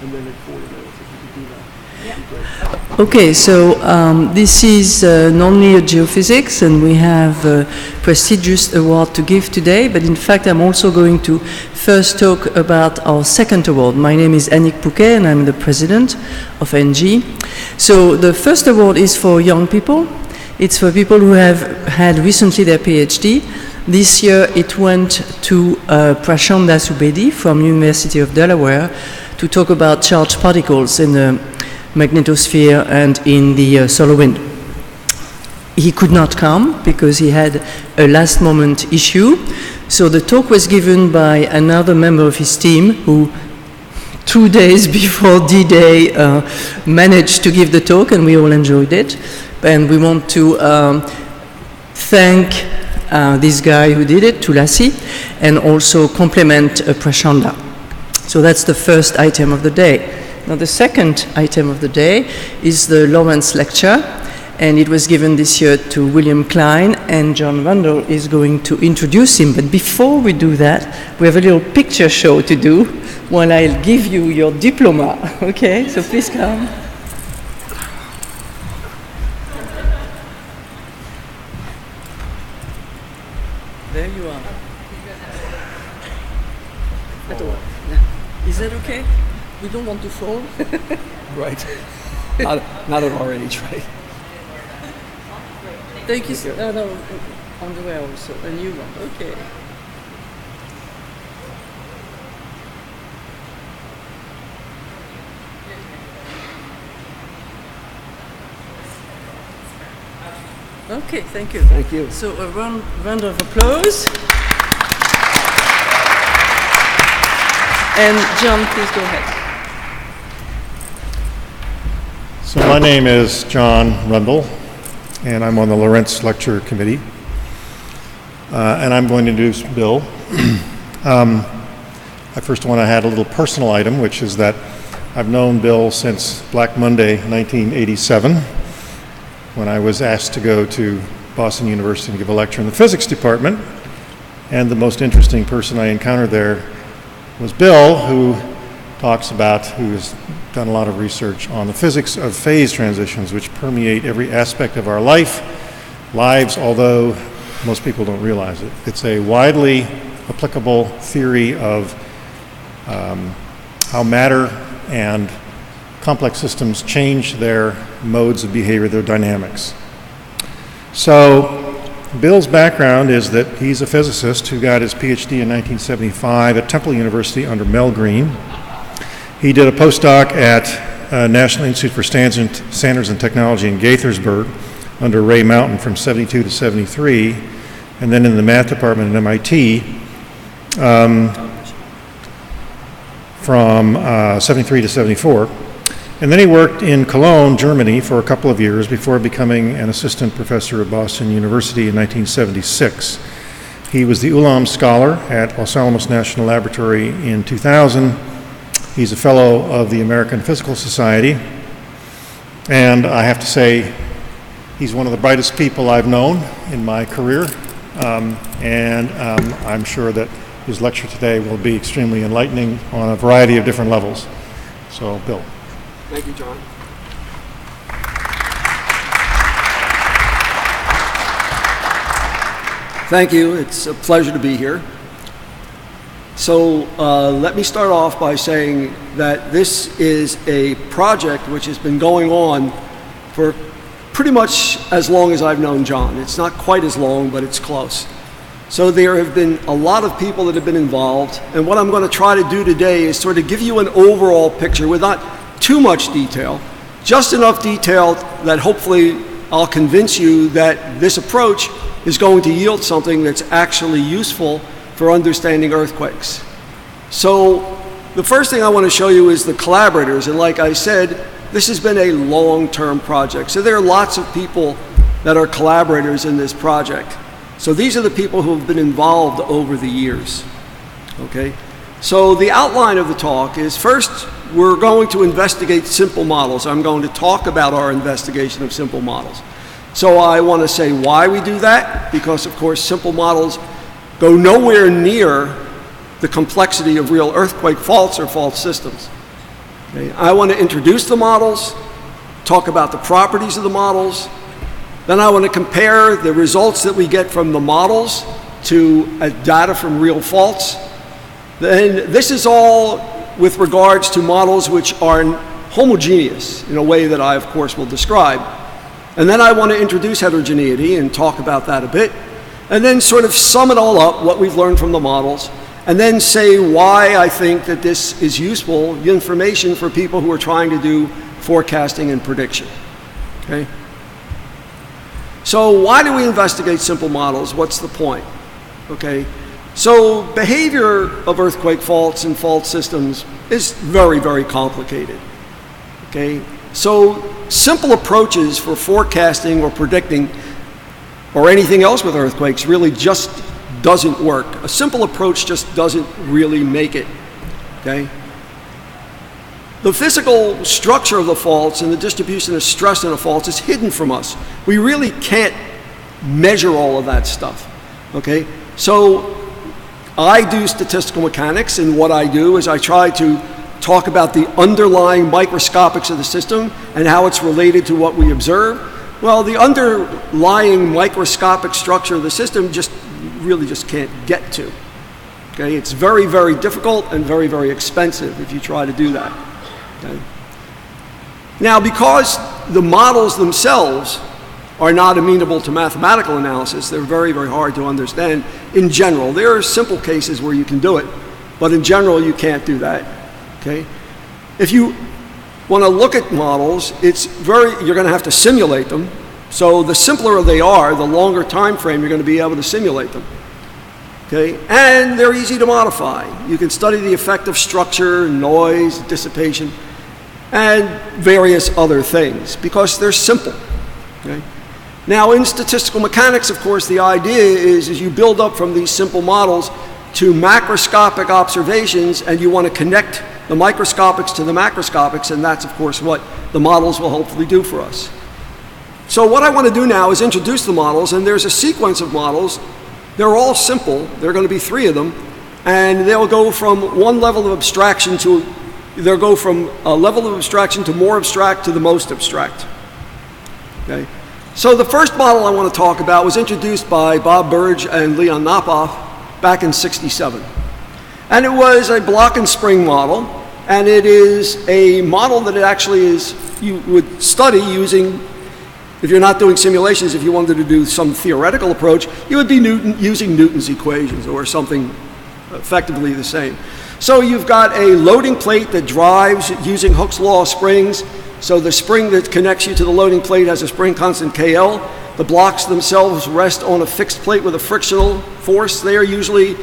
and then in 40 minutes, if you could do that. Okay, so this is non-linear geophysics, and we have a prestigious award to give today, but in fact I'm also going to first talk about our second award. My name is Annick Pouquet, and I'm the president of NG. So the first award is for young people. It's for people who have had recently their PhD. This year it went to Prashanda Subedi from University of Delaware to talk about charged particles in the magnetosphere and in the solar wind. He could not come because he had a last moment issue. So the talk was given by another member of his team who 2 days before D-Day managed to give the talk, and we all enjoyed it. And we want to thank this guy who did it, Tulasi, and also compliment Prashanda. So that's the first item of the day. Now the second item of the day is the Lorenz lecture, and it was given this year to William Klein, and John Rendell is going to introduce him. But before we do that, we have a little picture show to do while I'll give you your diploma. Okay, so please come. There you are. Is that okay? We don't want to fall. Right. Not at our age, right? Thank you. No, on the way also. A new one. Okay. Okay, thank you. Thank you. So a round of applause. And John, please go ahead. So my name is John Rendell, and I'm on the Lorenz Lecture Committee. And I'm going to introduce Bill. I first want to add a little personal item, which is that I've known Bill since Black Monday 1987, when I was asked to go to Boston University and give a lecture in the physics department. And the most interesting person I encountered there was Bill, who has done a lot of research on the physics of phase transitions, which permeate every aspect of our lives, although most people don't realize it. It's a widely applicable theory of how matter and complex systems change their modes of behavior, their dynamics. So Bill's background is that he's a physicist who got his PhD in 1975 at Temple University under Mel Green. He did a postdoc at National Institute for Standards and Technology in Gaithersburg under Ray Mountain from 72 to 73, and then in the math department at MIT from 73 to 74. And then he worked in Cologne, Germany for a couple of years before becoming an assistant professor at Boston University in 1976. He was the Ulam Scholar at Los Alamos National Laboratory in 2000. He's a fellow of the American Physical Society. And I have to say, he's one of the brightest people I've known in my career. I'm sure that his lecture today will be extremely enlightening on a variety of different levels. So, Bill. Thank you, John. Thank you. It's a pleasure to be here. So let me start off by saying that this is a project which has been going on for pretty much as long as I've known John. It's not quite as long, but it's close. So there have been a lot of people that have been involved, and what I'm going to try to do today is sort of give you an overall picture with not too much detail, just enough detail that hopefully I'll convince you that this approach is going to yield something that's actually useful for understanding earthquakes. So the first thing I want to show you is the collaborators, and like I said, this has been a long-term project. So there are lots of people that are collaborators in this project. So these are the people who have been involved over the years, okay? So the outline of the talk is, first, we're going to investigate simple models. I'm going to talk about our investigation of simple models. So I want to say why we do that, because of course simple models go nowhere near the complexity of real earthquake faults or fault systems. Okay? I want to introduce the models, talk about the properties of the models. Then I want to compare the results that we get from the models to data from real faults. Then this is all with regards to models which are homogeneous in a way that I, of course, will describe. And then I want to introduce heterogeneity and talk about that a bit. And then sort of sum it all up, what we've learned from the models, and then say why I think that this is useful information for people who are trying to do forecasting and prediction. Okay? So why do we investigate simple models? What's the point? Okay? So behavior of earthquake faults and fault systems is very, very complicated. Okay? So simple approaches for forecasting or predicting or anything else with earthquakes really just doesn't work. A simple approach just doesn't really make it. Okay? The physical structure of the faults and the distribution of stress in the faults is hidden from us. We really can't measure all of that stuff. Okay? So I do statistical mechanics, and what I do is I try to talk about the underlying microscopics of the system and how it's related to what we observe. Well, the underlying microscopic structure of the system really just can't get to. Okay? It's very, very difficult and very, very expensive if you try to do that. Okay? Now, because the models themselves are not amenable to mathematical analysis, they're very, very hard to understand in general. There are simple cases where you can do it, but in general you can't do that. Okay? If you want to look at models, you're going to have to simulate them. So the simpler they are, the longer time frame you're going to be able to simulate them. Okay? And they're easy to modify. You can study the effect of structure, noise, dissipation, and various other things because they're simple. Okay? Now, in statistical mechanics, of course, the idea is you build up from these simple models to macroscopic observations, and you want to connect the microscopics to the macroscopics, and that's, of course, what the models will hopefully do for us. So what I want to do now is introduce the models, and there's a sequence of models. They're all simple. There are going to be 3 of them, and they'll go from one level of abstraction to, they'll go from a level of abstraction to more abstract to the most abstract. Okay? So the first model I want to talk about was introduced by Bob Burge and Leon Napoff back in '67. And it was a block and spring model, and it is a model that it actually is, you would study using, if you're not doing simulations, if you wanted to do some theoretical approach, you would be using Newton's equations or something effectively the same. So you've got a loading plate that drives using Hooke's law of springs. So the spring that connects you to the loading plate has a spring constant KL. The blocks themselves rest on a fixed plate with a frictional force. They are usually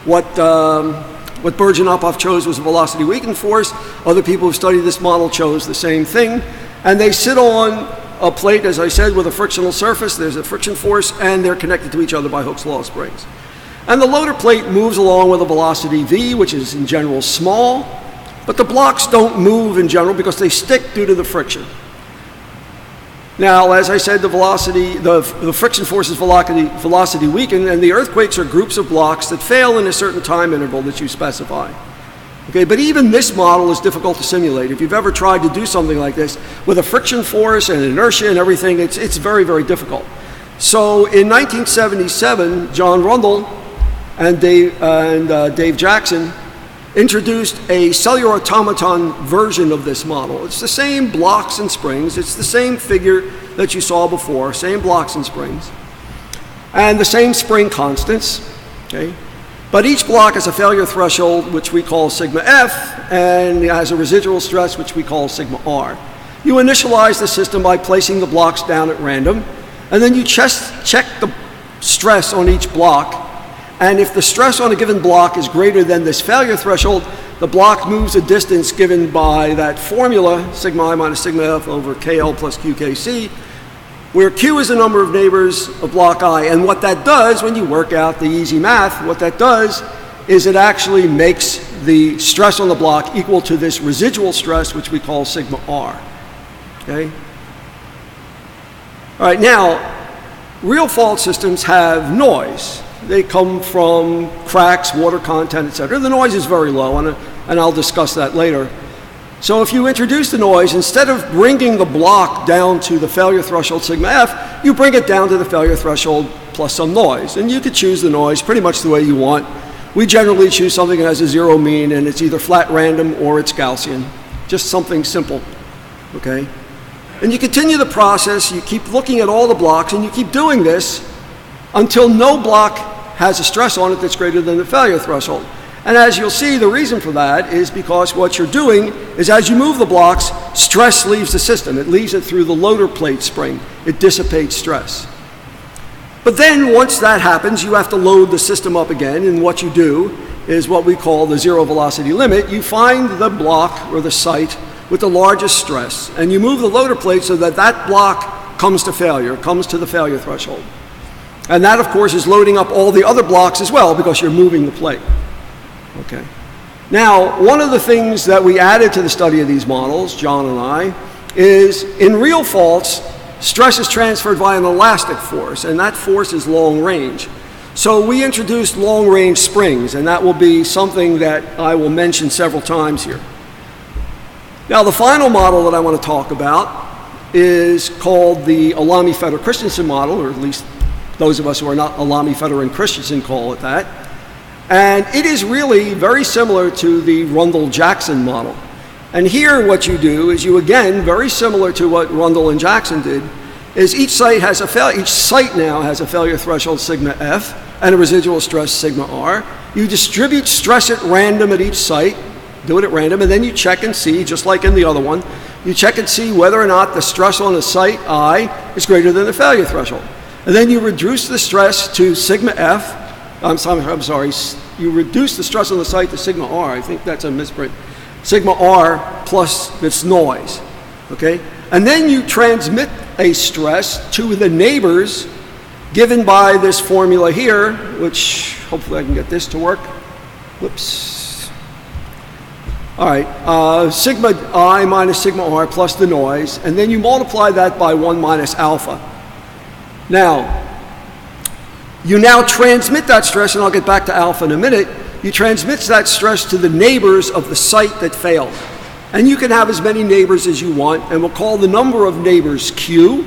what Burge and Napoff chose was a velocity weakened force. Other people who studied this model chose the same thing. And they sit on a plate, as I said, with a frictional surface. There's a friction force, and they're connected to each other by Hooke's law of springs. And the loader plate moves along with a velocity v, which is in general small. But the blocks don't move in general because they stick due to the friction. Now, as I said, the friction force is velocity weakened, and the earthquakes are groups of blocks that fail in a certain time interval that you specify. Okay, but even this model is difficult to simulate. If you've ever tried to do something like this with a friction force and inertia and everything, it's very, very difficult. So in 1977, John Rendell and Dave Jackson introduced a cellular automaton version of this model. It's the same blocks and springs. It's the same figure that you saw before, same blocks and springs, and the same spring constants. Okay? But each block has a failure threshold, which we call sigma F, and it has a residual stress, which we call sigma R. You initialize the system by placing the blocks down at random, and then you check the stress on each block. And if the stress on a given block is greater than this failure threshold, the block moves a distance given by that formula, sigma I minus sigma F over KL plus QKC, where Q is the number of neighbors of block I. And what that does, when you work out the easy math, what that does is it actually makes the stress on the block equal to this residual stress, which we call sigma R. Okay? All right, now, real fault systems have noise. They come from cracks, water content, etc. The noise is very low, and I'll discuss that later. So if you introduce the noise, instead of bringing the block down to the failure threshold sigma f, you bring it down to the failure threshold plus some noise. And you could choose the noise pretty much the way you want. We generally choose something that has a zero mean, and it's either flat random or it's Gaussian. Just something simple, okay? And you continue the process, you keep looking at all the blocks, and you keep doing this until no block has a stress on it that's greater than the failure threshold. And as you'll see, the reason for that is because what you're doing is as you move the blocks, stress leaves the system. It leaves it through the loader plate spring. It dissipates stress. But then once that happens, you have to load the system up again, and what you do is what we call the zero velocity limit. You find the block or the site with the largest stress, and you move the loader plate so that that block comes to failure, comes to the failure threshold. And that, of course, is loading up all the other blocks as well because you're moving the plate. Okay. Now, one of the things that we added to the study of these models, John and I, is in real faults, stress is transferred via an elastic force, and that force is long range. So we introduced long range springs, and that will be something that I will mention several times here. Now, the final model that I want to talk about is called the Awami, Fetter, Christensen model, or at least those of us who are not Awami, Fetter, and Christensen call it that. And it is really very similar to the Rendell-Jackson model. And here what you do is you, again, very similar to what Rendell and Jackson did, is each site now has a failure threshold sigma f and a residual stress sigma r. You distribute stress at random at each site, do it at random, and then you check and see, just like in the other one, you check and see whether or not the stress on the site I is greater than the failure threshold. And then you reduce the stress to sigma f. I'm sorry, you reduce the stress on the site to sigma r. I think that's a misprint. Sigma r plus this noise, okay? And then you transmit a stress to the neighbors given by this formula here, which hopefully I can get this to work. Whoops. All right, sigma I minus sigma r plus the noise, and then you multiply that by 1 minus alpha. Now, you now transmit that stress, and I'll get back to alpha in a minute. You transmit that stress to the neighbors of the site that failed. And you can have as many neighbors as you want, and we'll call the number of neighbors Q.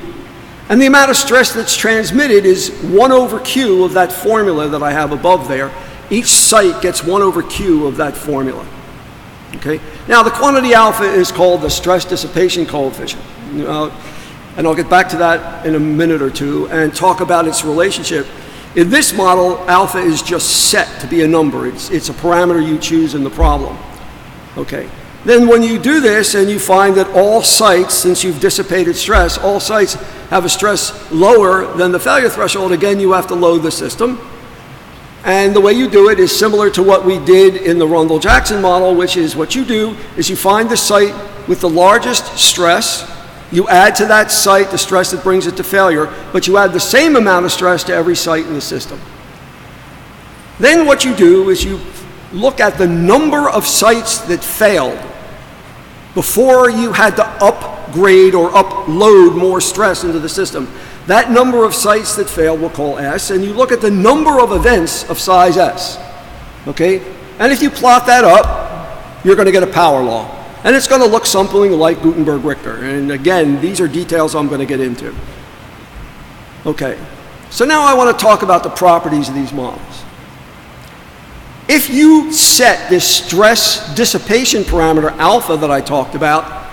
And the amount of stress that's transmitted is 1 over Q of that formula that I have above there. Each site gets 1 over Q of that formula. Okay? Now, the quantity alpha is called the stress dissipation coefficient. And I'll get back to that in a minute or two and talk about its relationship. In this model, alpha is just set to be a number. It's a parameter you choose in the problem. Okay. Then when you do this and you find that all sites, since you've dissipated stress, all sites have a stress lower than the failure threshold, again, you have to load the system. And the way you do it is similar to what we did in the Rendell-Jackson model, which is what you do is you find the site with the largest stress. You add to that site the stress that brings it to failure, but you add the same amount of stress to every site in the system. Then what you do is you look at the number of sites that failed before you had to upgrade or upload more stress into the system. That number of sites that failed we'll call S, and you look at the number of events of size S. Okay? And if you plot that up, you're going to get a power law. And it's going to look something like Gutenberg Richter. And again, these are details I'm going to get into. Okay, so now I want to talk about the properties of these models. If you set this stress dissipation parameter alpha that I talked about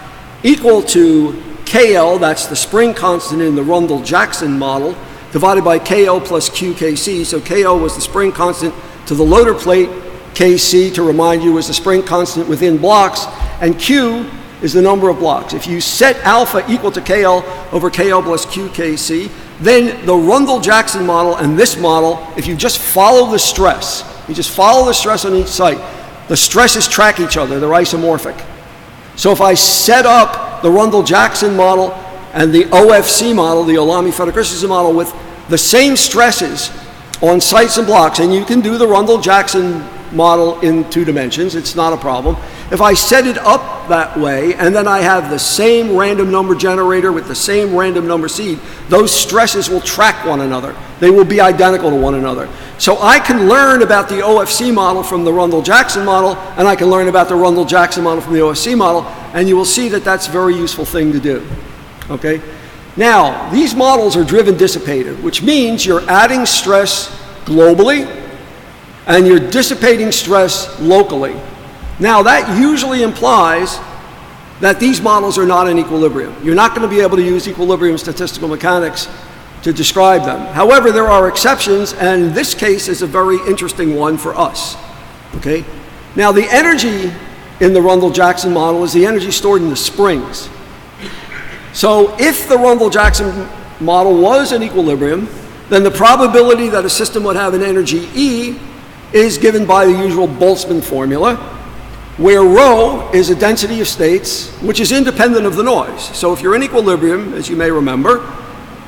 equal to KL, that's the spring constant in the Rendell-Jackson model, divided by KL plus QKC. So KL was the spring constant to the loader plate, KC, to remind you, was the spring constant within blocks, and Q is the number of blocks. If you set alpha equal to KL over KL plus QKC, then the Rendell-Jackson model and this model, if you just follow the stress, you just follow the stress on each site, the stresses track each other, they're isomorphic. So if I set up the Rendell-Jackson model and the OFC model, the Awami, Fetter, Christensen model, with the same stresses on sites and blocks, and you can do the Rendell-Jackson model in 2 dimensions, it's not a problem. If I set it up that way, and then I have the same random number generator with the same random number seed, those stresses will track one another. They will be identical to one another. So I can learn about the OFC model from the Rendell-Jackson model, and I can learn about the Rendell-Jackson model from the OFC model, and you will see that that's a very useful thing to do. Okay? Now, these models are driven dissipated, which means you're adding stress globally, and you're dissipating stress locally. Now, that usually implies that these models are not in equilibrium. You're not going to be able to use equilibrium statistical mechanics to describe them. However, there are exceptions, and this case is a very interesting one for us. Okay? Now, the energy in the Rendell-Jackson model is the energy stored in the springs. So if the Rendell-Jackson model was in equilibrium, then the probability that a system would have an energy E is given by the usual Boltzmann formula, where rho is a density of states which is independent of the noise. So if you're in equilibrium, as you may remember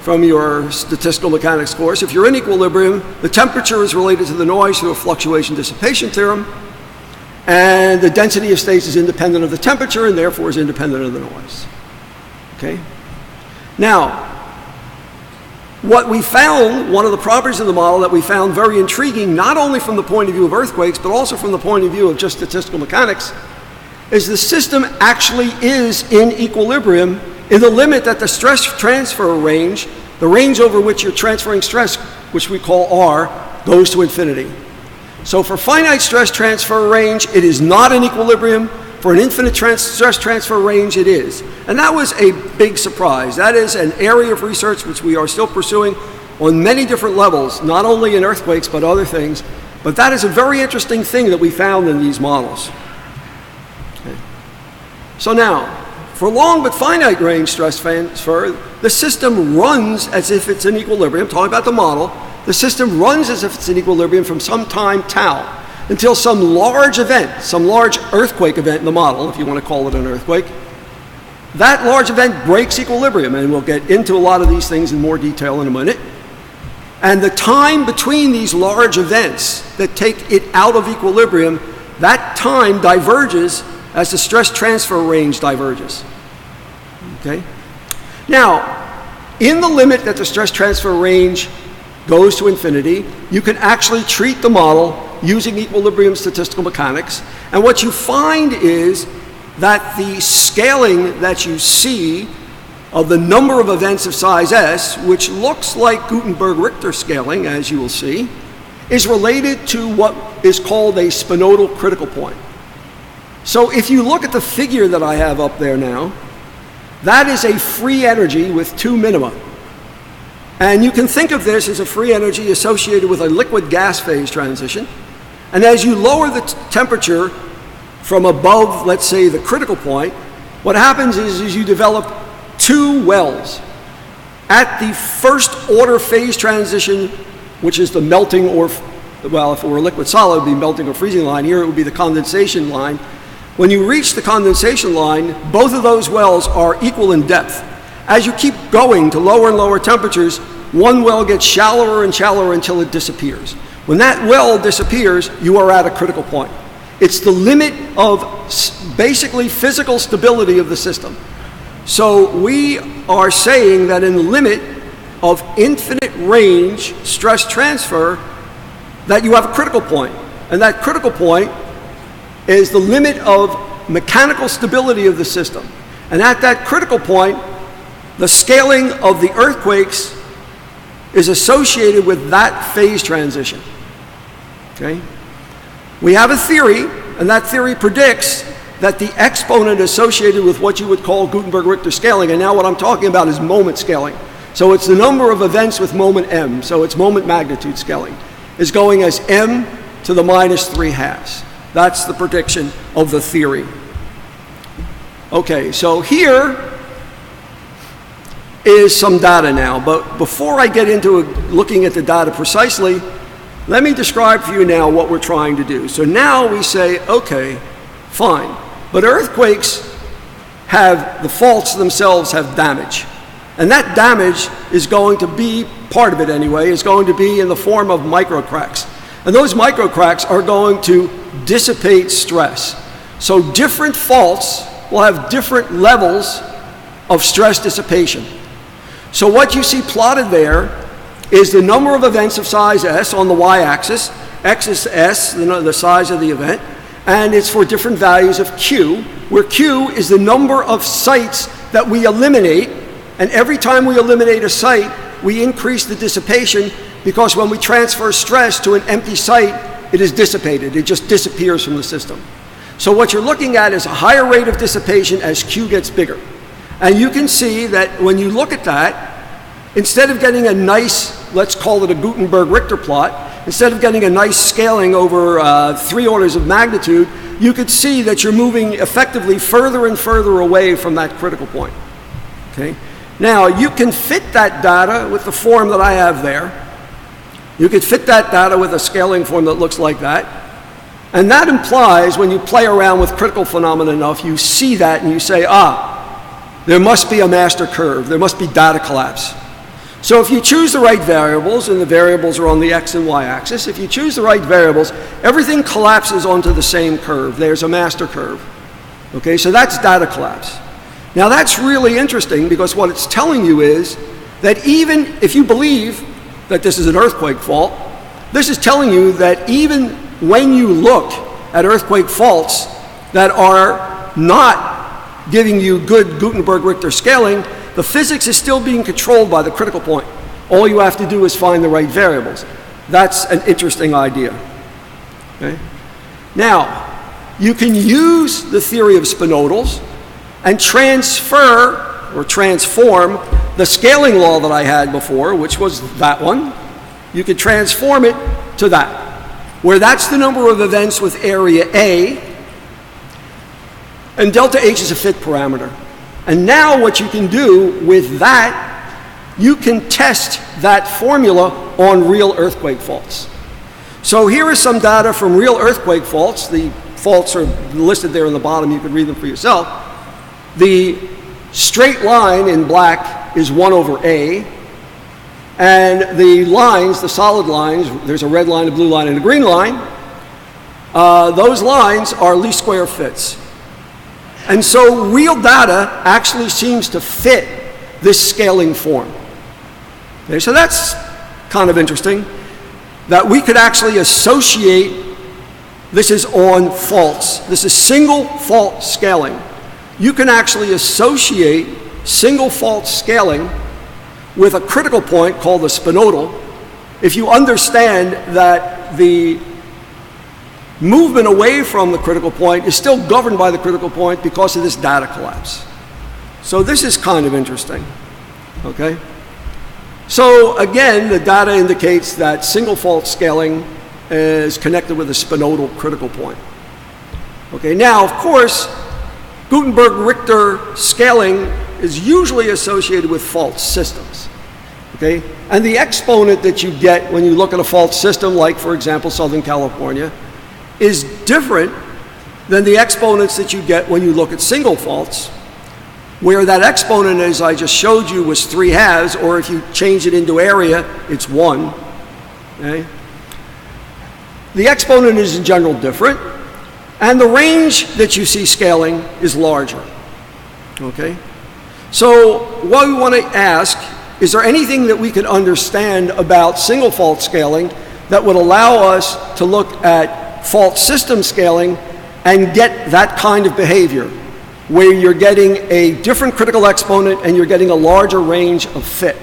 from your statistical mechanics course, if you're in equilibrium, the temperature is related to the noise through a fluctuation dissipation theorem, and the density of states is independent of the temperature and therefore is independent of the noise. Okay? Now, what we found, one of the properties of the model that we found very intriguing, not only from the point of view of earthquakes, but also from the point of view of just statistical mechanics, is the system actually is in equilibrium in the limit that the stress transfer range, the range over which you're transferring stress, which we call R, goes to infinity. So for finite stress transfer range, it is not in equilibrium. For an infinite stress transfer range, it is. And that was a big surprise. That is an area of research which we are still pursuing on many different levels, not only in earthquakes, but other things. But that is a very interesting thing that we found in these models. Okay. So now, for long but finite range stress transfer, the system runs as if it's in equilibrium. Talking about the model, the system runs as if it's in equilibrium from some time tau until some large event, some large earthquake event in the model, if you want to call it an earthquake. That large event breaks equilibrium, and we'll get into a lot of these things in more detail in a minute. And the time between these large events that take it out of equilibrium, that time diverges as the stress transfer range diverges. Okay? Now, in the limit that the stress transfer range goes to infinity, you can actually treat the model using equilibrium statistical mechanics. And what you find is that the scaling that you see of the number of events of size S, which looks like Gutenberg Richter scaling, as you will see, is related to what is called a spinodal critical point. So if you look at the figure that I have up there now, that is a free energy with two minima. And you can think of this as a free energy associated with a liquid-gas phase transition. And as you lower the temperature from above, let's say, the critical point, what happens is you develop two wells. At the first order phase transition, which is the melting or, well, if it were a liquid solid, it would be melting or freezing line. Here it would be the condensation line. When you reach the condensation line, both of those wells are equal in depth. As you keep going to lower and lower temperatures, one well gets shallower and shallower until it disappears. When that well disappears, you are at a critical point. It's the limit of basically physical stability of the system. So we are saying that in the limit of infinite range stress transfer, that you have a critical point. And that critical point is the limit of mechanical stability of the system. And at that critical point, the scaling of the earthquakes is associated with that phase transition. Okay? We have a theory, and that theory predicts that the exponent associated with what you would call Gutenberg Richter scaling, and now what I'm talking about is moment scaling. So it's the number of events with moment m, so it's moment magnitude scaling, is going as m to the minus 3/2. That's the prediction of the theory. Okay, so here is some data now, but before I get into looking at the data precisely, let me describe for you now what we're trying to do. So now we say, okay, fine, but earthquakes have, the faults themselves have damage. And that damage is going to be, part of it anyway, is going to be in the form of microcracks. And those microcracks are going to dissipate stress. So different faults will have different levels of stress dissipation. So what you see plotted there is the number of events of size S on the y-axis. X is S, the size of the event, and it's for different values of Q, where Q is the number of sites that we eliminate, and every time we eliminate a site, we increase the dissipation, because when we transfer stress to an empty site, it is dissipated. It just disappears from the system. So what you're looking at is a higher rate of dissipation as Q gets bigger. And you can see that when you look at that, instead of getting a nice, let's call it a Gutenberg Richter plot, instead of getting a nice scaling over 3 orders of magnitude, you could see that you're moving effectively further and further away from that critical point. Okay? Now, you can fit that data with the form that I have there. You could fit that data with a scaling form that looks like that. And that implies, when you play around with critical phenomena enough, you see that and you say, there must be a master curve. There must be data collapse. So if you choose the right variables, and the variables are on the x and y axis, if you choose the right variables, everything collapses onto the same curve. There's a master curve. Okay, so that's data collapse. Now that's really interesting, because what it's telling you is that even if you believe that this is an earthquake fault, this is telling you that even when you look at earthquake faults that are not giving you good Gutenberg Richter scaling, the physics is still being controlled by the critical point. All you have to do is find the right variables. That's an interesting idea. Okay? Now, you can use the theory of spinodals and transfer or transform the scaling law that I had before, which was that one. You could transform it to that, where that's the number of events with area A, and delta H is a fit parameter. And now what you can do with that, you can test that formula on real earthquake faults. So here is some data from real earthquake faults. The faults are listed there in the bottom. You can read them for yourself. The straight line in black is 1 over A. And the lines, the solid lines, there's a red line, a blue line, and a green line. Those lines are least square fits. And so real data actually seems to fit this scaling form. Okay, so that's kind of interesting, that we could actually associate, this is on faults, this is single fault scaling. You can actually associate single fault scaling with a critical point called the spinodal if you understand that the movement away from the critical point is still governed by the critical point because of this data collapse. So this is kind of interesting, okay? So again, the data indicates that single fault scaling is connected with a spinodal critical point. Okay, now of course, Gutenberg Richter scaling is usually associated with fault systems, okay? And the exponent that you get when you look at a fault system, like for example, Southern California, is different than the exponents that you get when you look at single faults, where that exponent, as I just showed you, was 3/2, or if you change it into area, it's 1. Okay? The exponent is in general different, and the range that you see scaling is larger. Okay? So what we want to ask, is there anything that we can understand about single fault scaling that would allow us to look at fault system scaling and get that kind of behavior, where you're getting a different critical exponent and you're getting a larger range of fit?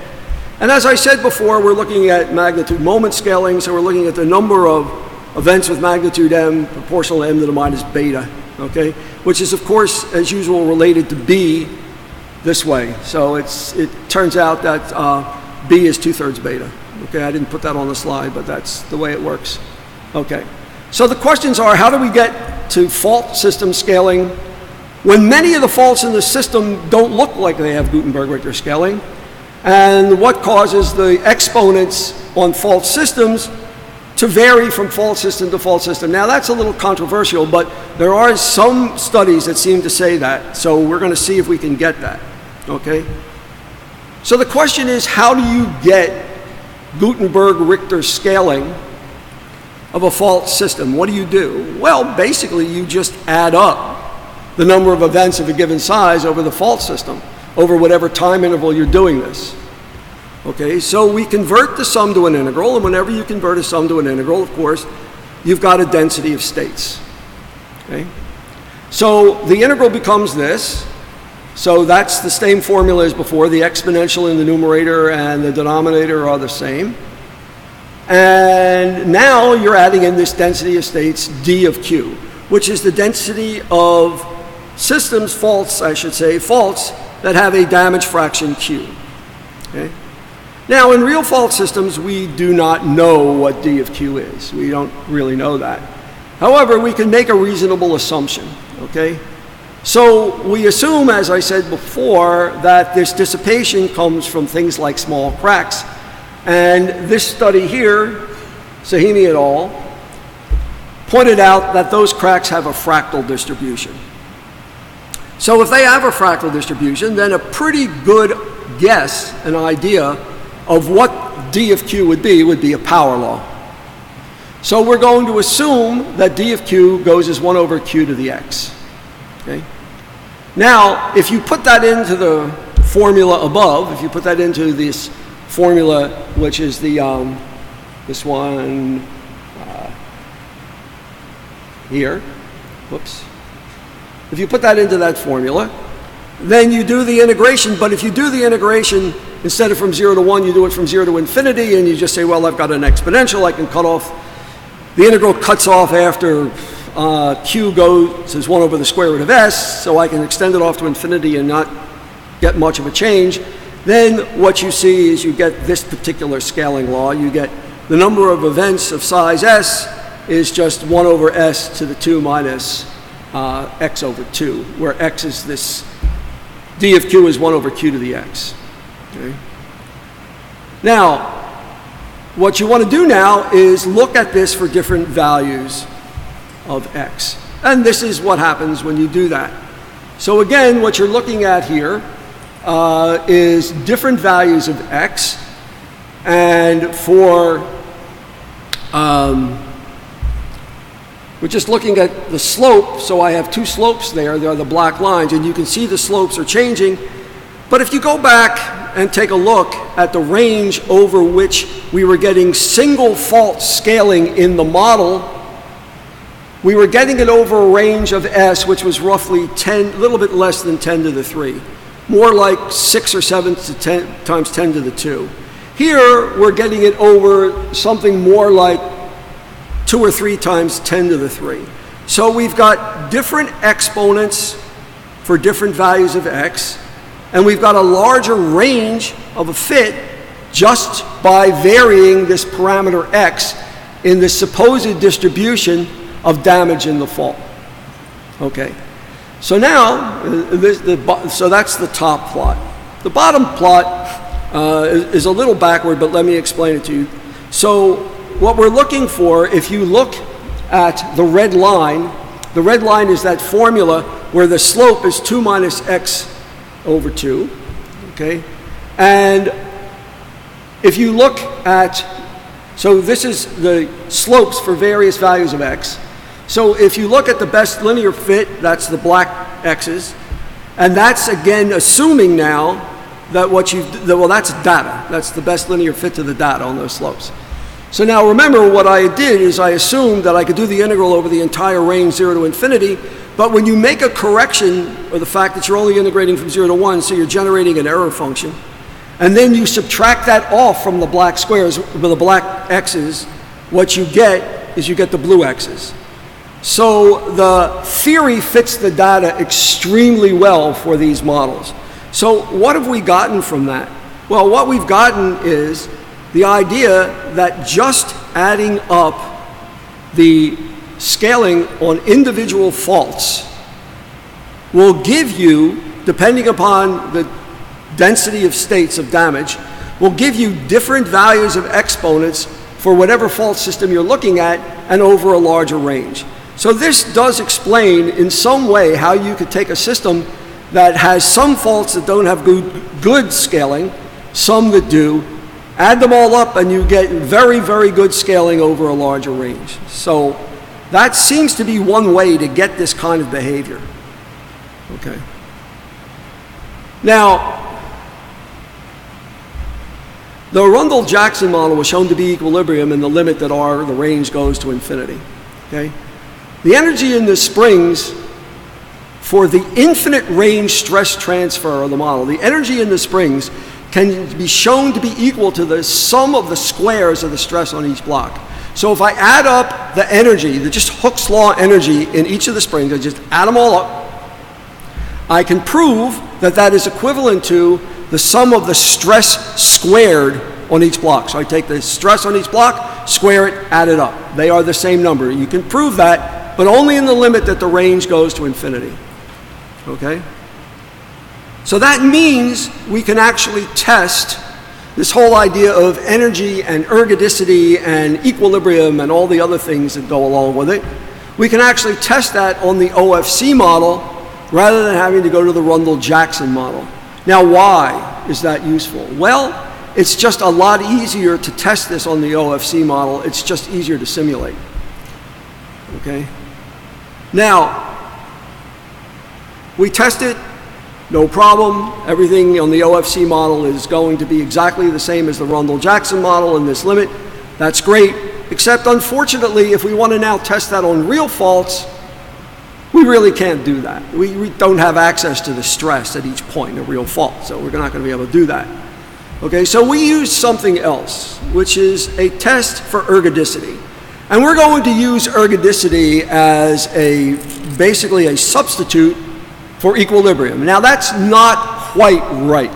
And as I said before, we're looking at magnitude moment scaling, so we're looking at the number of events with magnitude m proportional to m to the minus beta, okay? Which is, of course, as usual, related to b this way. So it turns out that b is 2/3 beta. Okay, I didn't put that on the slide, but that's the way it works. Okay. So the questions are, how do we get to fault system scaling when many of the faults in the system don't look like they have Gutenberg Richter scaling? And what causes the exponents on fault systems to vary from fault system to fault system? Now that's a little controversial, but there are some studies that seem to say that. So we're going to see if we can get that. Okay? So the question is, how do you get Gutenberg Richter scaling of a fault system? What do you do? Well, basically you just add up the number of events of a given size over the fault system, over whatever time interval you're doing this. Okay, so we convert the sum to an integral, and whenever you convert a sum to an integral, of course, you've got a density of states. Okay? So the integral becomes this. So that's the same formula as before. The exponential in the numerator and the denominator are the same. And now you're adding in this density of states, d of q, which is the density of systems, faults, I should say, faults that have a damage fraction q. Okay? Now, in real fault systems, we do not know what d of q is. We don't really know that. However, we can make a reasonable assumption, okay? So we assume, as I said before, that this dissipation comes from things like small cracks. And this study here, Sahimi et al., pointed out that those cracks have a fractal distribution. So if they have a fractal distribution, then a pretty good guess, an idea of what d of q would be a power law. So we're going to assume that d of q goes as 1 over q to the x. Okay? Now, if you put that into the formula above, if you put that into this formula, which is the this one here, whoops. If you put that into that formula, then you do the integration, but if you do the integration, instead of from 0 to 1, you do it from 0 to infinity, and you just say, well, I've got an exponential, I can cut off, the integral cuts off after q goes as 1 over the square root of s, so I can extend it off to infinity and not get much of a change. Then what you see is you get this particular scaling law. You get the number of events of size s is just 1 over s to the 2 minus x over 2, where x is this, d of q is 1 over q to the x. Okay? Now, what you want to do now is look at this for different values of x. And this is what happens when you do that. So again, what you're looking at here is different values of x. And for, we're just looking at the slope. So I have two slopes there. They are the black lines. And you can see the slopes are changing. But if you go back and take a look at the range over which we were getting single fault scaling in the model, we were getting it over a range of s, which was roughly 10, a little bit less than 10 to the 3, more like 6 or 7 to 10 times 10 to the 2. Here, we're getting it over something more like 2 or 3 times 10 to the 3. So we've got different exponents for different values of x, and we've got a larger range of a fit just by varying this parameter x in the supposed distribution of damage in the fault. Okay, so now, so that's the top plot. The bottom plot is a little backward, but let me explain it to you. So what we're looking for, if you look at the red line is that formula where the slope is 2 minus x over 2, okay? And if you look at, so this is the slopes for various values of x. So if you look at the best linear fit, that's the black x's, and that's again assuming now that well, that's data. That's the best linear fit to the data on those slopes. So now remember what I did is I assumed that I could do the integral over the entire range 0 to infinity, but when you make a correction, or the fact that you're only integrating from 0 to 1, so you're generating an error function, and then you subtract that off from the black squares, the black x's, what you get is you get the blue x's. So the theory fits the data extremely well for these models. So what have we gotten from that? Well, what we've gotten is the idea that just adding up the scaling on individual faults will give you, depending upon the density of states of damage, will give you different values of exponents for whatever fault system you're looking at and over a larger range. So this does explain in some way how you could take a system that has some faults that don't have good scaling, some that do, add them all up and you get very, very good scaling over a larger range. So that seems to be one way to get this kind of behavior. Okay. Now, The Rendell-Jackson model was shown to be equilibrium in the limit that the range goes to infinity. Okay? The energy in the springs for the infinite range stress transfer of the model, the energy in the springs can be shown to be equal to the sum of the squares of the stress on each block. So if I add up the energy, the just Hooke's law energy in each of the springs, I just add them all up, I can prove that that is equivalent to the sum of the stress squared on each block. So I take the stress on each block, square it, add it up. They are the same number. You can prove that, but only in the limit that the range goes to infinity. Okay? So that means we can actually test this whole idea of energy and ergodicity and equilibrium and all the other things that go along with it. We can actually test that on the OFC model rather than having to go to the Rendell-Jackson model. Now, why is that useful? Well, it's just a lot easier to test this on the OFC model. It's just easier to simulate. Okay? Now, we test it, no problem. Everything on the OFC model is going to be exactly the same as the Rendell-Jackson model in this limit. That's great, except unfortunately, if we want to now test that on real faults, we really can't do that. We don't have access to the stress at each point, a real fault, so we're not going to be able to do that. Okay, so we use something else, which is a test for ergodicity. And we're going to use ergodicity as basically a substitute for equilibrium. Now that's not quite right.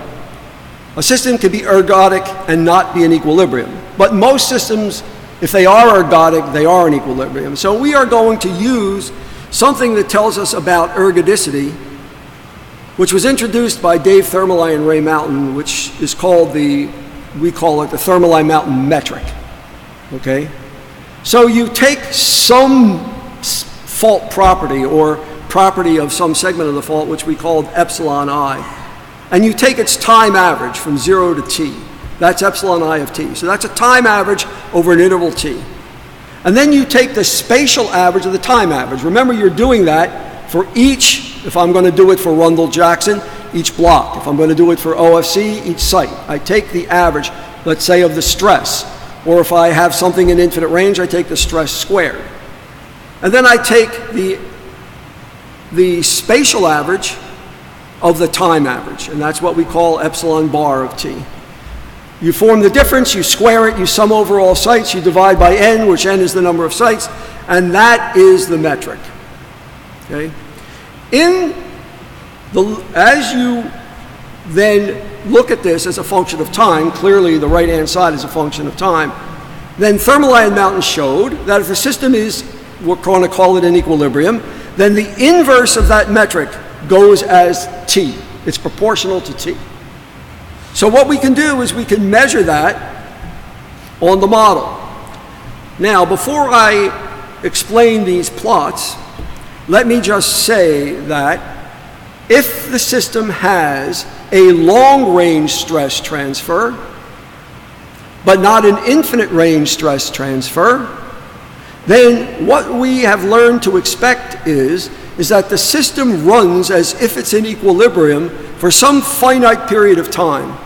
A system can be ergodic and not be in equilibrium. But most systems, if they are ergodic, they are in equilibrium. So we are going to use something that tells us about ergodicity, which was introduced by Dave Thermoli and Ray Mountain, which is called we call it the Thermoli-Mountain metric. Okay? So you take some fault property or property of some segment of the fault, which we called epsilon I, and you take its time average from 0 to t. That's epsilon I of t. So that's a time average over an interval t. And then you take the spatial average of the time average. Remember, you're doing that for each, if I'm going to do it for Rendell-Jackson, each block. If I'm going to do it for OFC, each site. I take the average, let's say, of the stress. Or if I have something in infinite range, I take the stress squared. And then I take the spatial average of the time average, and that's what we call epsilon bar of t. You form the difference, you square it, you sum over all sites, you divide by n, which n is the number of sites, and that is the metric. Okay? As you then look at this as a function of time, clearly the right-hand side is a function of time, then Thermoli and Mountain showed that if the system is, we're going to call it in equilibrium, then the inverse of that metric goes as t. It's proportional to t. So what we can do is we can measure that on the model. Now, before I explain these plots, let me just say that if the system has a long-range stress transfer, but not an infinite range stress transfer, then what we have learned to expect is that the system runs as if it's in equilibrium for some finite period of time.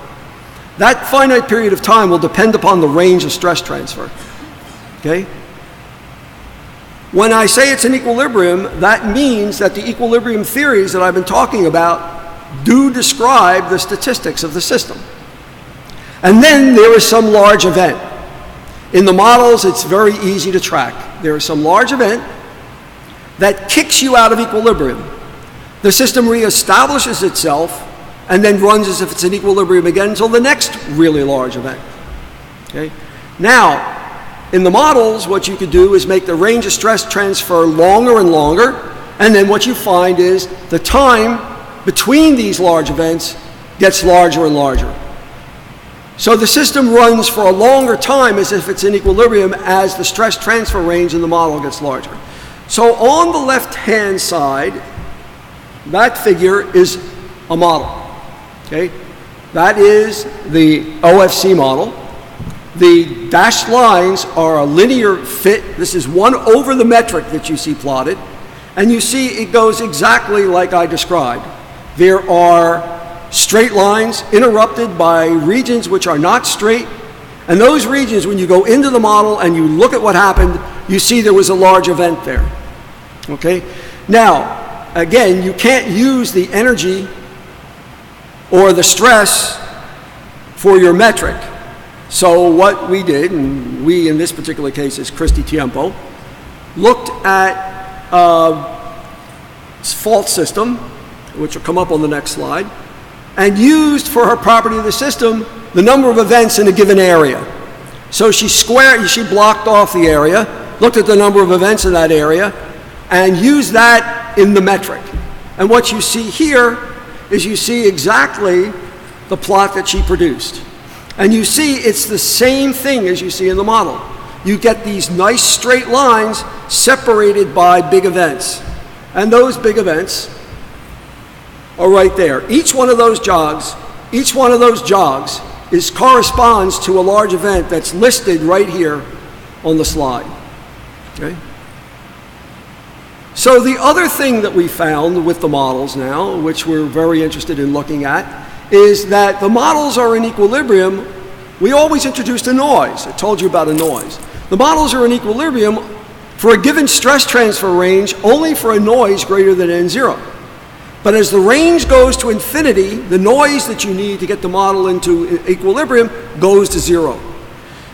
That finite period of time will depend upon the range of stress transfer. Okay? When I say it's in equilibrium, that means that the equilibrium theories that I've been talking about do describe the statistics of the system. And then there is some large event. In the models, it's very easy to track. There is some large event that kicks you out of equilibrium. The system reestablishes itself and then runs as if it's in equilibrium again until the next really large event. Okay? Now, in the models, what you could do is make the range of stress transfer longer and longer, and then what you find is the time between these large events gets larger and larger. So the system runs for a longer time as if it's in equilibrium as the stress transfer range in the model gets larger. So on the left-hand side, that figure is a model. Okay? That is the OFC model. The dashed lines are a linear fit. This is 1 over the metric that you see plotted. And you see it goes exactly like I described. There are straight lines interrupted by regions which are not straight. And those regions, when you go into the model and you look at what happened, you see there was a large event there. Okay? Now, again, you can't use the energy or the stress for your metric. So what we did, and we in this particular case is Christy Tiempo, looked at fault system, which will come up on the next slide, and used for her property of the system the number of events in a given area. So she blocked off the area, looked at the number of events in that area, and used that in the metric. And what you see here is you see exactly the plot that she produced. And you see it's the same thing as you see in the model. You get these nice straight lines separated by big events. And those big events are right there. Each one of those jogs corresponds to a large event that's listed right here on the slide. Okay? So the other thing that we found with the models now, which we're very interested in looking at, is that the models are in equilibrium. We always introduced a noise. I told you about a noise. The models are in equilibrium for a given stress transfer range only for a noise greater than N0. But as the range goes to infinity, the noise that you need to get the model into equilibrium goes to 0.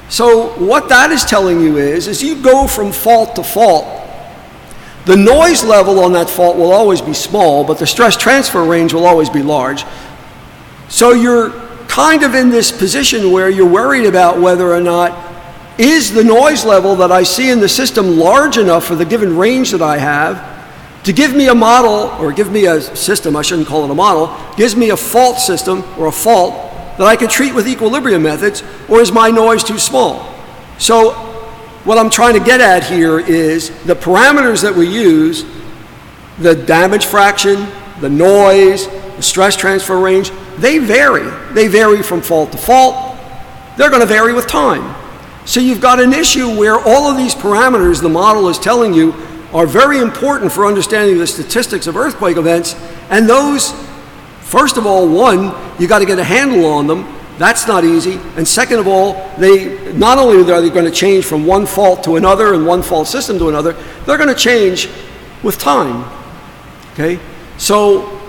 So what that is telling you is you go from fault to fault. The noise level on that fault will always be small, but the stress transfer range will always be large. So you're kind of in this position where you're worried about whether or not is the noise level that I see in the system large enough for the given range that I have to give me a model, or give me a system, I shouldn't call it a model, gives me a fault system or a fault that I can treat with equilibrium methods, or is my noise too small? So what I'm trying to get at here is the parameters that we use, the damage fraction, the noise, the stress transfer range, they vary. They vary from fault to fault. They're going to vary with time. So you've got an issue where all of these parameters the model is telling you are very important for understanding the statistics of earthquake events. And those, first of all, one, you got to get a handle on them. That's not easy. And second of all, they not only are they going to change from one fault to another and one fault system to another, they're going to change with time. Okay? So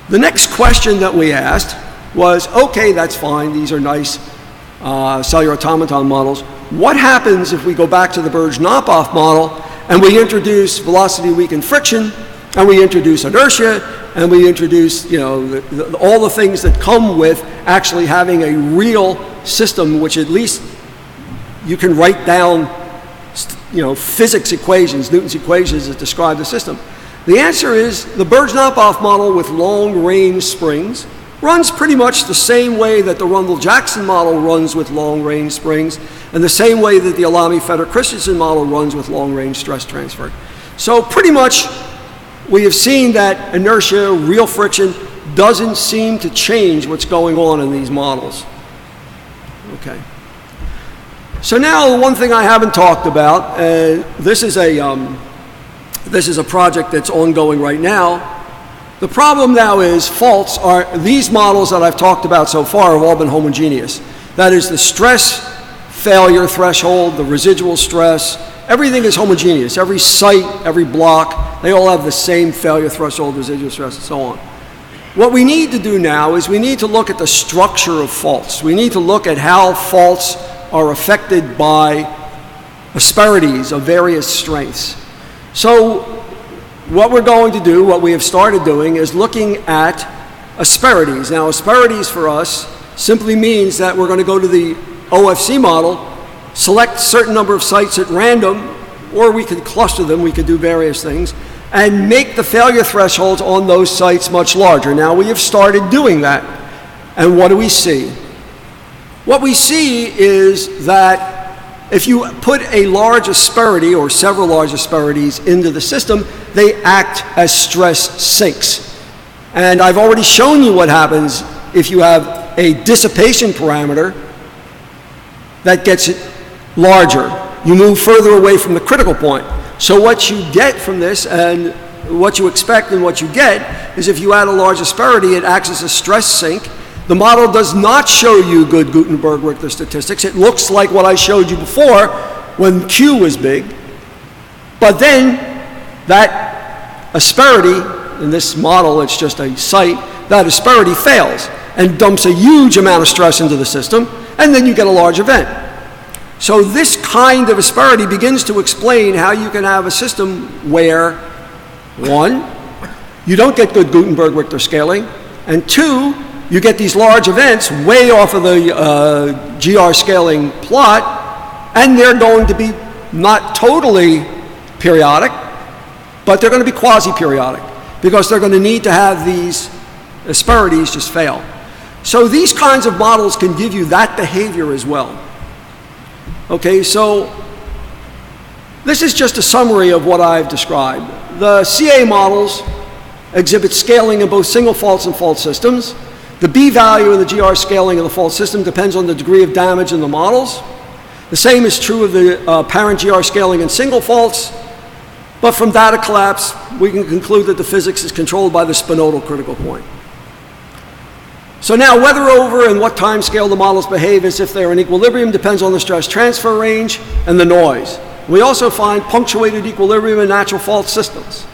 the next question that we asked was, okay, that's fine. These are nice cellular automaton models. What happens if we go back to the Burge-Knopf model and we introduce velocity weakened friction, and we introduce inertia, and we introduce, all the things that come with actually having a real system, which at least you can write down, physics equations, Newton's equations that describe the system. The answer is the Burge-Knopf model with long-range springs runs pretty much the same way that the Rendell-Jackson model runs with long-range springs, and the same way that the Awami-Fetter-Christensen model runs with long-range stress transfer. So pretty much we have seen that inertia, real friction, doesn't seem to change what's going on in these models. Okay. So now the one thing I haven't talked about, this is a project that's ongoing right now. The problem now is these models that I've talked about so far have all been homogeneous. That is the stress failure threshold, the residual stress, everything is homogeneous. Every site, every block, they all have the same failure threshold, residual stress, and so on. What we need to do now is we need to look at the structure of faults. We need to look at how faults are affected by asperities of various strengths. So what we're going to do, what we have started doing, is looking at asperities. Now, asperities for us simply means that we're going to go to the OFC model, select a certain number of sites at random, or we could cluster them, we could do various things, and make the failure thresholds on those sites much larger. Now, we have started doing that. And what do we see? What we see is that if you put a large asperity or several large asperities into the system, they act as stress sinks. And I've already shown you what happens if you have a dissipation parameter that gets larger. You move further away from the critical point. So what you get from this, and what you expect and what you get is if you add a large asperity, it acts as a stress sink. The model does not show you good Gutenberg Richter statistics. It looks like what I showed you before when Q was big. But then that asperity, in this model it's just a site, that asperity fails and dumps a huge amount of stress into the system, and then you get a large event. So this kind of asperity begins to explain how you can have a system where, one, you don't get good Gutenberg Richter scaling, and two, you get these large events way off of the GR scaling plot, and they're going to be not totally periodic, but they're going to be quasi-periodic, because they're going to need to have these asperities just fail. So these kinds of models can give you that behavior as well. Okay, so this is just a summary of what I've described. The CA models exhibit scaling in both single faults and fault systems. The B value in the GR scaling of the fault system depends on the degree of damage in the models. The same is true of the parent GR scaling in single faults, but from data collapse, we can conclude that the physics is controlled by the spinodal critical point. So now, whether over and what time scale the models behave as if they're in equilibrium depends on the stress transfer range and the noise. We also find punctuated equilibrium in natural fault systems.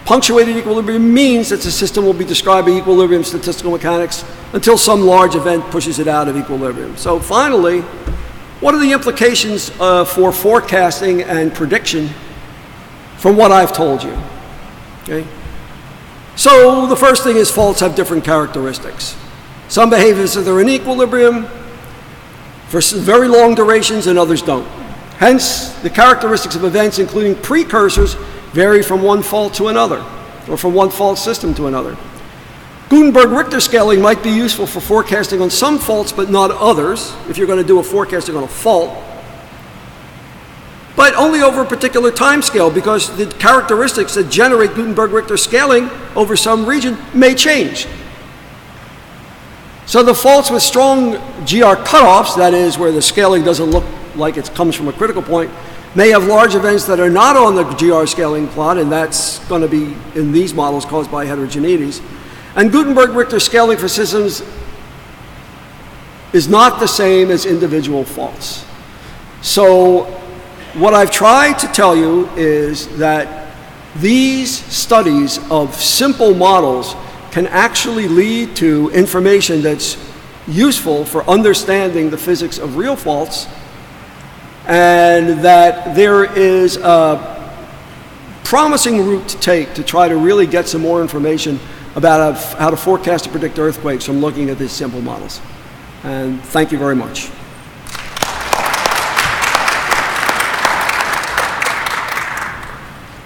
Punctuated equilibrium means that the system will be described by equilibrium statistical mechanics until some large event pushes it out of equilibrium. So finally, what are the implications for forecasting and prediction from what I've told you? Okay. So the first thing is faults have different characteristics. Some behave as if they're in equilibrium for very long durations and others don't. Hence, the characteristics of events, including precursors, vary from one fault to another, or from one fault system to another. Gutenberg Richter scaling might be useful for forecasting on some faults, but not others, if you're going to do a forecasting on a fault, but only over a particular time scale, because the characteristics that generate Gutenberg Richter scaling over some region may change. So the faults with strong GR cutoffs, that is, where the scaling doesn't look like it comes from a critical point, may have large events that are not on the GR scaling plot, and that's going to be, in these models, caused by heterogeneities. And Gutenberg Richter scaling for systems is not the same as individual faults. So what I've tried to tell you is that these studies of simple models can actually lead to information that's useful for understanding the physics of real faults, and that there is a promising route to take to try to really get some more information about how to forecast and predict earthquakes from looking at these simple models. And thank you very much.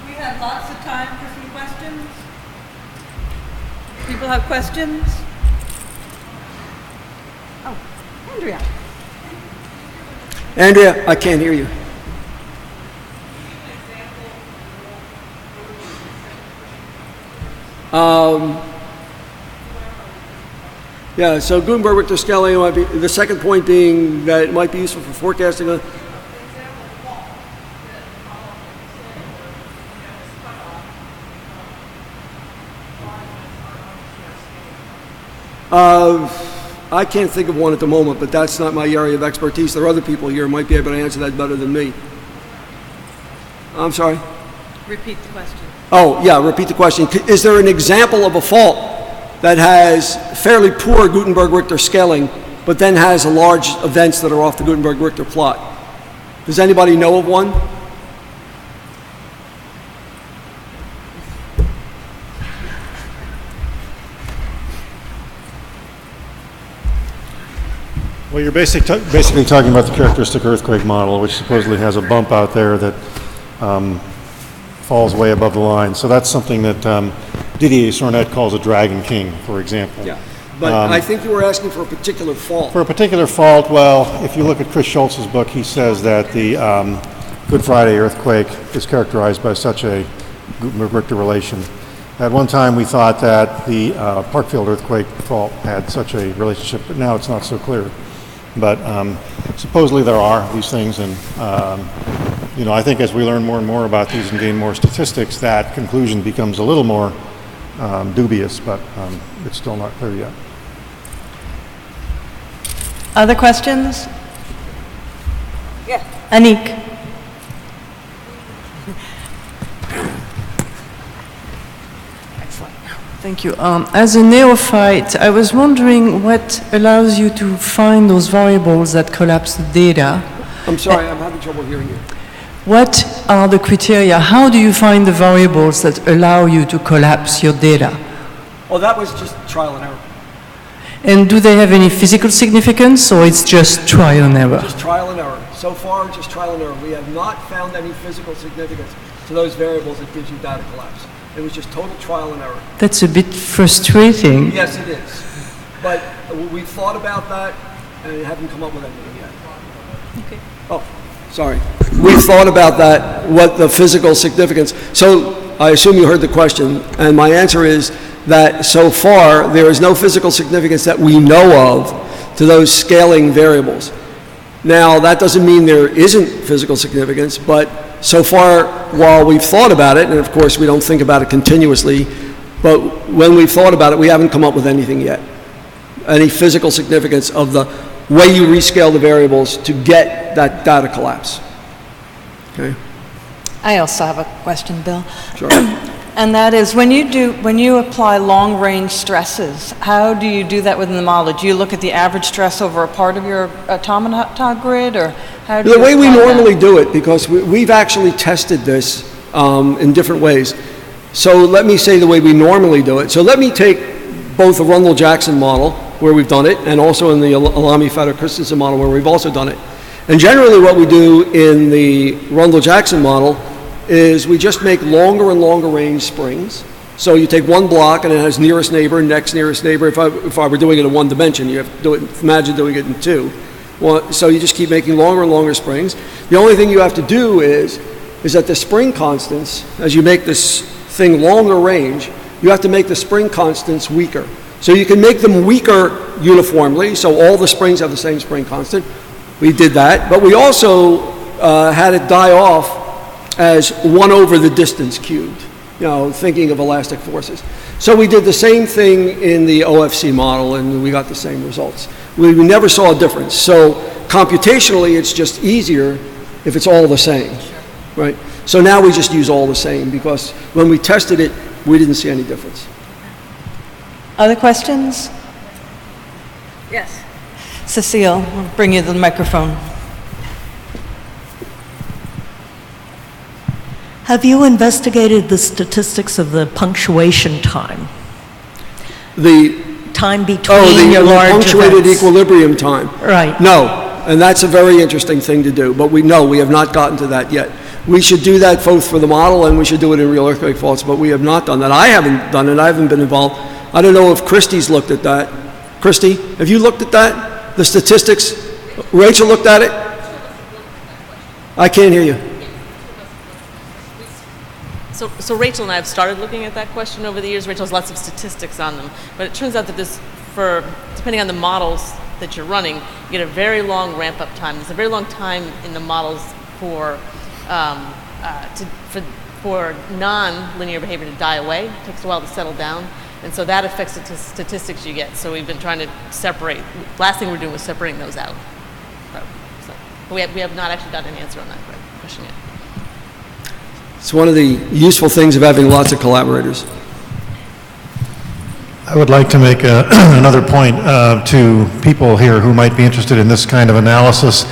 We have lots of time for some questions. People have questions? Oh, Andrea. Andrea, I can't hear you. Yeah, so Gutenberg Richter scaling might be, the second point being that it might be useful for forecasting. I can't think of one at the moment, but that's not my area of expertise. There are other people here who might be able to answer that better than me. I'm sorry? Repeat the question. Oh, yeah, repeat the question. Is there an example of a fault that has fairly poor Gutenberg Richter scaling, but then has a large events that are off the Gutenberg Richter plot? Does anybody know of one? Well, you're basically talking about the characteristic earthquake model, which supposedly has a bump out there that falls way above the line. So that's something that Didier Sornet calls a dragon king, for example. Yeah, but I think you were asking for a particular fault. For a particular fault, well, if you look at Chris Schultz's book, he says that the Good Friday earthquake is characterized by such a Gutenberg-Richter relation. At one time, we thought that the Parkfield earthquake fault had such a relationship, but now it's not so clear. But supposedly there are these things, and you know, I think as we learn more and more about these and gain more statistics, that conclusion becomes a little more dubious, but it's still not clear yet. Other questions? Yeah. Anik? Thank you. As a neophyte, I was wondering what allows you to find those variables that collapse the data. I'm sorry, I'm having trouble hearing you. What are the criteria? How do you find the variables that allow you to collapse your data? Oh, that was just trial and error. And do they have any physical significance, or it's just trial and error? Just trial and error. So far, just trial and error. We have not found any physical significance to those variables that gives you data collapse. It was just total trial and error. That's a bit frustrating. Yes, it is. But we've thought about that and haven't come up with anything yet. Okay. Oh, sorry. We've thought about that, what the physical significance. So I assume you heard the question, and my answer is that so far there is no physical significance that we know of to those scaling variables. Now, that doesn't mean there isn't physical significance, but so far, while we've thought about it, and of course we don't think about it continuously, but when we've thought about it, we haven't come up with anything yet. Any physical significance of the way you rescale the variables to get that data collapse. Okay? I also have a question, Bill. Sure. And that is, when you apply long-range stresses, how do you do that within the model? Do you look at the average stress over a part of your automata grid, or how do you The way we apply that? normally do it, because we've actually tested this in different ways. So let me say the way we normally do it. So let me take both the Rendell-Jackson model, where we've done it, and also in the Awami Christensen model, where we've also done it. And generally what we do in the Rendell-Jackson model is we just make longer and longer range springs. So you take one block and it has nearest neighbor, next nearest neighbor. If I were doing it in one dimension, you have to do it, imagine doing it in two. Well, so you just keep making longer and longer springs. The only thing you have to do is that the spring constants, as you make this thing longer range, you have to make the spring constants weaker. So you can make them weaker uniformly, so all the springs have the same spring constant. We did that, but we also had it die off as 1 over the distance cubed, you know, thinking of elastic forces. So we did the same thing in the OFC model, and we got the same results. We never saw a difference. So computationally, it's just easier if it's all the same, right? So now we just use all the same, because when we tested it, we didn't see any difference. Other questions? Yes. Cecile, we'll bring you the microphone. Have you investigated the statistics of the punctuation time? The Time between your large punctuated events? equilibrium time. Right. No, and that's a very interesting thing to do, but we have not gotten to that yet. We should do that both for the model and we should do it in real earthquake faults, but we have not done that. I haven't done it, I haven't been involved. I don't know if Christie's looked at that. Christy, have you looked at that? The statistics? Rachel looked at it? I can't hear you. So Rachel and I have started looking at that question over the years. Rachel has lots of statistics on them, but it turns out that depending on the models that you're running, you get a very long ramp-up time. There's a very long time in the models for non-linear behavior to die away. It takes a while to settle down, and so that affects the statistics you get. So we've been trying to separate. Last thing we're doing was separating those out. So we have not actually got an answer on that question yet. It's one of the useful things of having lots of collaborators. I would like to make another point to people here who might be interested in this kind of analysis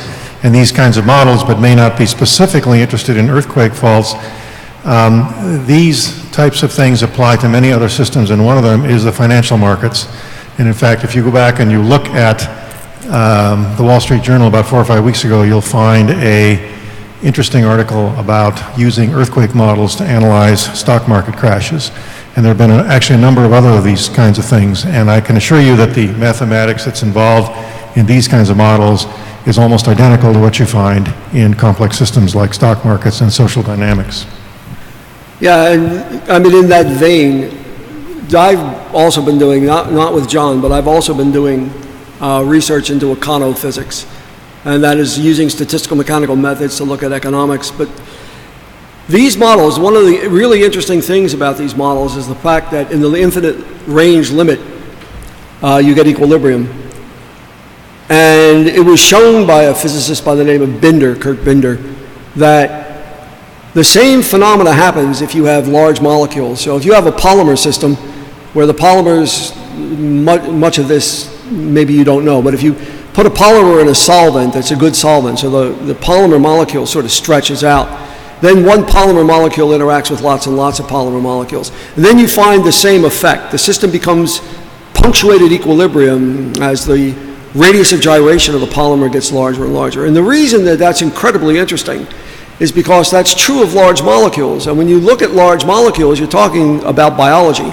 and these kinds of models, but may not be specifically interested in earthquake faults. These types of things apply to many other systems, and one of them is the financial markets. And in fact, if you go back and you look at the Wall Street Journal about 4 or 5 weeks ago, you'll find a interesting article about using earthquake models to analyze stock market crashes. And there have been actually a number of other of these kinds of things. And I can assure you that the mathematics that's involved in these kinds of models is almost identical to what you find in complex systems like stock markets and social dynamics. Yeah, and I mean, in that vein, I've also been doing, not with John, but I've also been doing research into econophysics. and that is using statistical mechanical methods to look at economics. But these models, one of the really interesting things about these models is the fact that in the infinite range limit, you get equilibrium. And it was shown by a physicist by the name of Binder, Kurt Binder, that the same phenomena happens if you have large molecules. So if you have a polymer system where the polymers, much of this maybe you don't know, but if you put a polymer in a solvent that's a good solvent, so the polymer molecule sort of stretches out, then one polymer molecule interacts with lots and lots of polymer molecules. And then you find the same effect. The system becomes punctuated equilibrium as the radius of gyration of the polymer gets larger and larger. And the reason that that's incredibly interesting is because that's true of large molecules. And when you look at large molecules, you're talking about biology.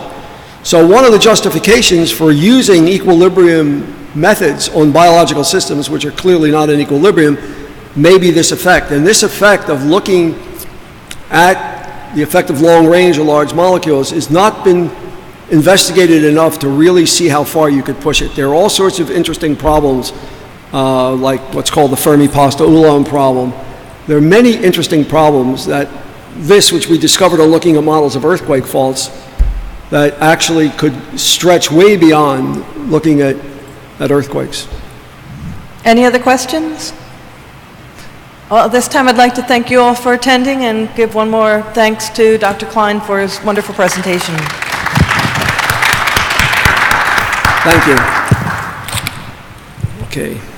So one of the justifications for using equilibrium methods on biological systems, which are clearly not in equilibrium, may be this effect. And this effect of looking at the effect of long range or large molecules has not been investigated enough to really see how far you could push it. There are all sorts of interesting problems, like what's called the Fermi-Pasta-Ulam problem. There are many interesting problems that which we discovered on looking at models of earthquake faults, that actually could stretch way beyond looking at earthquakes. Any other questions? Well, this time I'd like to thank you all for attending and give one more thanks to Dr. Klein for his wonderful presentation. Thank you. Okay.